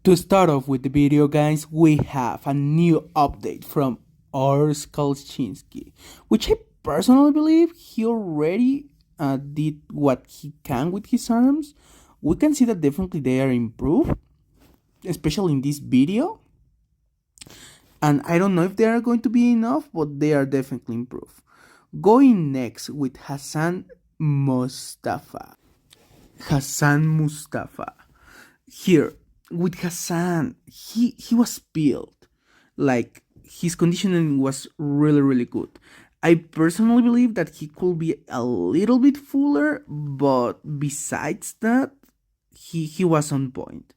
To start off with the video, guys, we have a new update from Ars Kolczynski, which I personally believe he already did what he can with his arms. We can see that definitely they are improved, especially in this video. And I don't know if they are going to be enough, but they are definitely improved. Going next with Hassan Mustafa. Hassan Mustafa. Here with Hassan, he was built like his conditioning was really good. I personally believe that he could be a little bit fuller, but besides that, he was on point.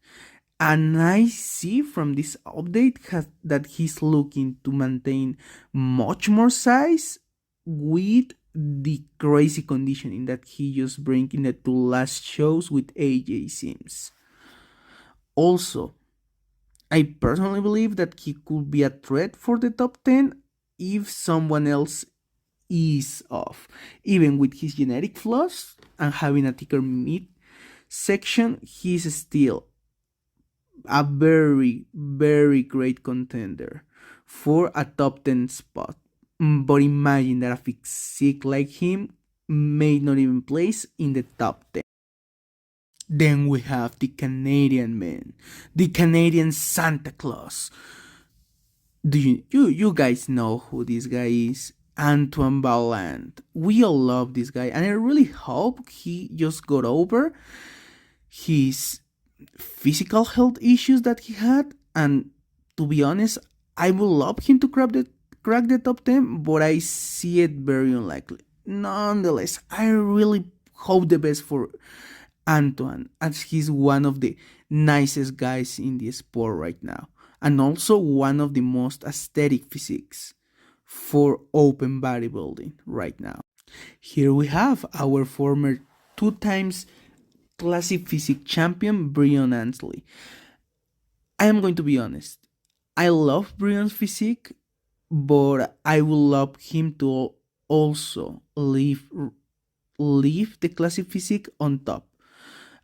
And I see from this update that he's looking to maintain much more size with the crazy conditioning that he just bring in the two last shows with AJ Sims. Also, I personally believe that he could be a threat for the top 10 if someone else is off. Even with his genetic flaws and having a thicker mid section, he's still a very great contender for a top 10 spot. But imagine that a physique like him may not even place in the top 10. Then we have the Canadian man, the Canadian Santa Claus. Do you guys know who this guy is? Antoine Balland. We all love this guy, and I really hope he just got over his physical health issues that he had. And to be honest, I would love him to crack the top 10, but I see it very unlikely. Nonetheless, I really hope the best for Antoine, as he's one of the nicest guys in the sport right now, and also one of the most aesthetic physiques for open bodybuilding right now. Here we have our former two times classic physique champion Breon Ansley. I am going to be honest. I love Breon's physique, but I would love him to also leave the classic physique on top.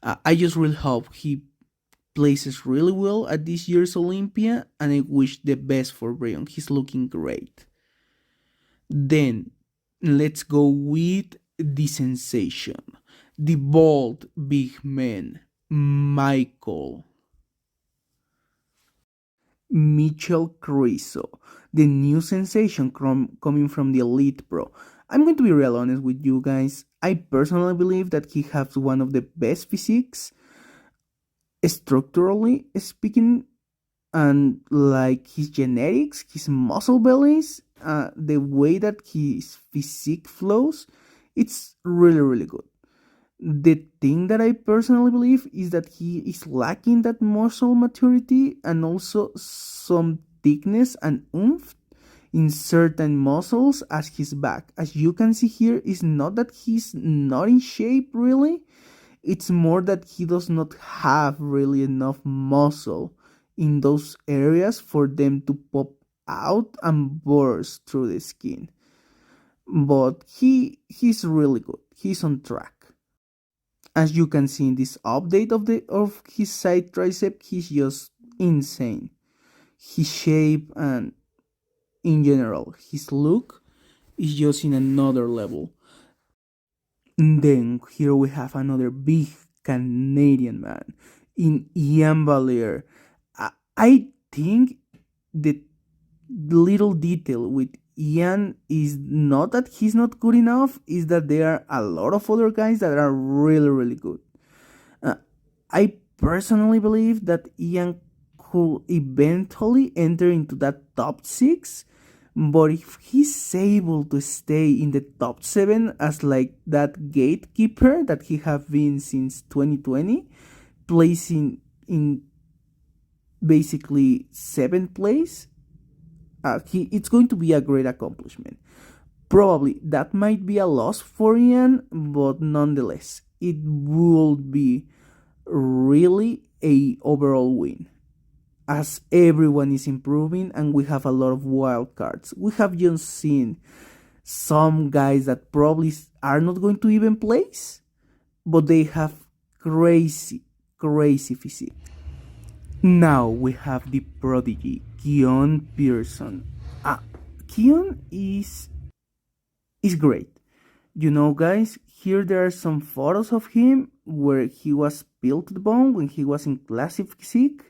I just really hope he places really well at this year's Olympia, and I wish the best for Breon. He's looking great. Then let's go with the sensation, the bald big man, Michel Krizo, the new sensation coming from the Elite Pro. I'm going to be real honest with you guys. I personally believe that he has one of the best physiques, structurally speaking, and like his genetics, his muscle bellies, the way that his physique flows, it's really good. The thing that I personally believe is that he is lacking that muscle maturity and also some thickness and oomph in certain muscles as his back. As you can see here, it's not that he's not in shape really, it's more that he does not have really enough muscle in those areas for them to pop out and burst through the skin. But he's really good. He's on track. As you can see in this update of his side tricep, he's just insane. His shape and in general, his look is just in another level. And then here we have another big Canadian man in Ian Valier. I think the little detail with Ian is not that he's not good enough, is that there are a lot of other guys that are really good. I personally believe that Ian could eventually enter into that top 6, but if he's able to stay in the top 7 as like that gatekeeper that he have been since 2020, placing in basically 7th place, it's going to be a great accomplishment. Probably that might be a loss for Ian, but nonetheless, it will be really a overall win, as everyone is improving and we have a lot of wild cards. We have just seen some guys that probably are not going to even place, but they have crazy physique. Now we have the prodigy, Keon Pearson. Uh, Keon is great. You know, guys, here there are some photos of him where he was built to the bone when he was in classic physique.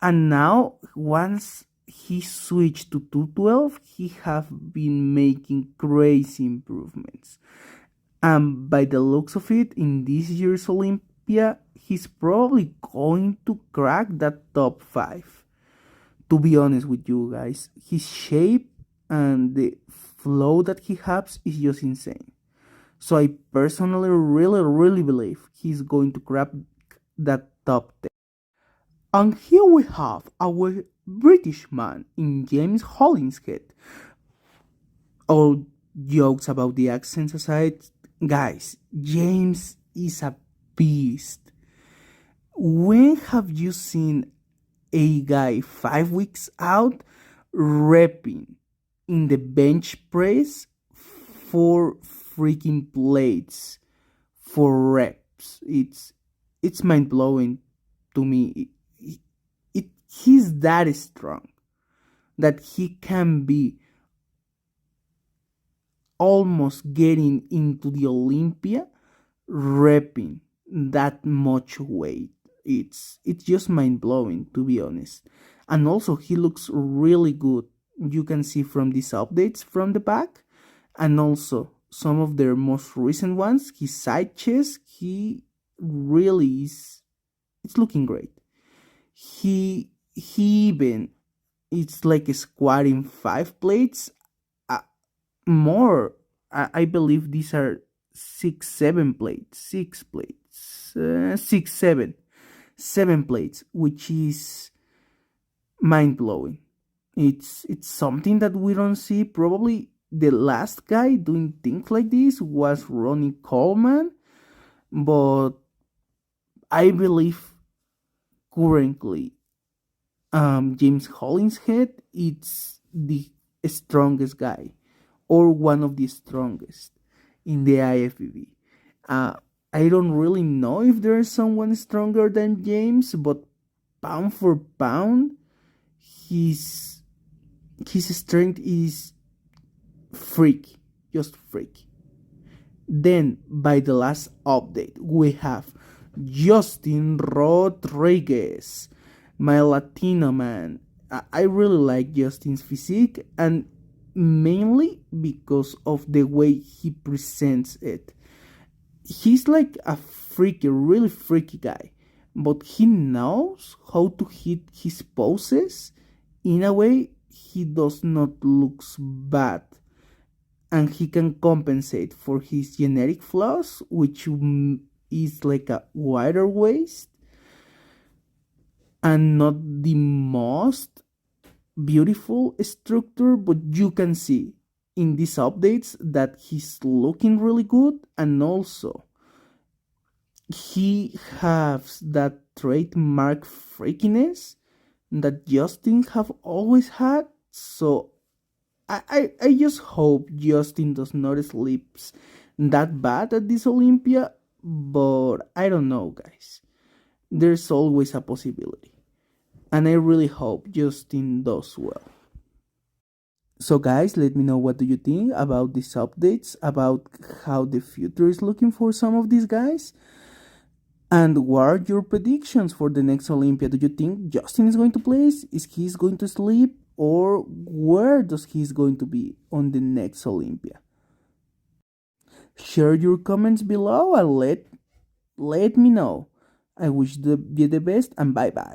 And now, once he switched to 212, he have been making crazy improvements. And by the looks of it, in this year's Olympia, he's probably going to crack that top 5. To be honest with you guys, his shape and the flow that he has is just insane. So I personally really believe he's going to crack that top 10. And here we have our British man in James Hollingshead. All jokes about the accents aside, guys, James is a beast. When have you seen a guy 5 weeks out repping in the bench press for freaking plates for reps? It's mind blowing to me. He's that strong that he can be almost getting into the Olympia repping that much weight. It's just mind blowing, to be honest. And also he looks really good. You can see from these updates from the back, and also some of their most recent ones. His side chest, he really is. It's looking great. He even it's like squatting 5 plates more. I believe these are 6 7 plates, 6 plates, 6 7 7 plates, which is mind blowing. It's something that we don't see. Probably the last guy doing things like this was Ronnie Coleman, but I believe currently James Hollingshead it's the strongest guy or one of the strongest in the IFBB. Uh, I don't really know if there's someone stronger than James, but pound for pound, his his strength is freaky, just freaky. Then, by the last update, we have Justin Rodriguez, my Latino man. I really like Justin's physique, and mainly because of the way he presents it. He's like a freaky, really freaky guy, but he knows how to hit his poses in a way he does not look bad, and he can compensate for his genetic flaws, which is like a wider waist and not the most beautiful structure, but you can see in these updates that he's looking really good, and also he has that trademark freakiness that Justin have always had. So I just hope Justin does not sleep that bad at this Olympia, but I don't know, guys. There's always a possibility. And I really hope Justin does well. So guys, let me know what do you think about these updates, about how the future is looking for some of these guys. And what are your predictions for the next Olympia? Do you think Justin is going to place? Is he going to sleep? Or where does he is going to be on the next Olympia? Share your comments below and let me know. I wish you the best and bye bye.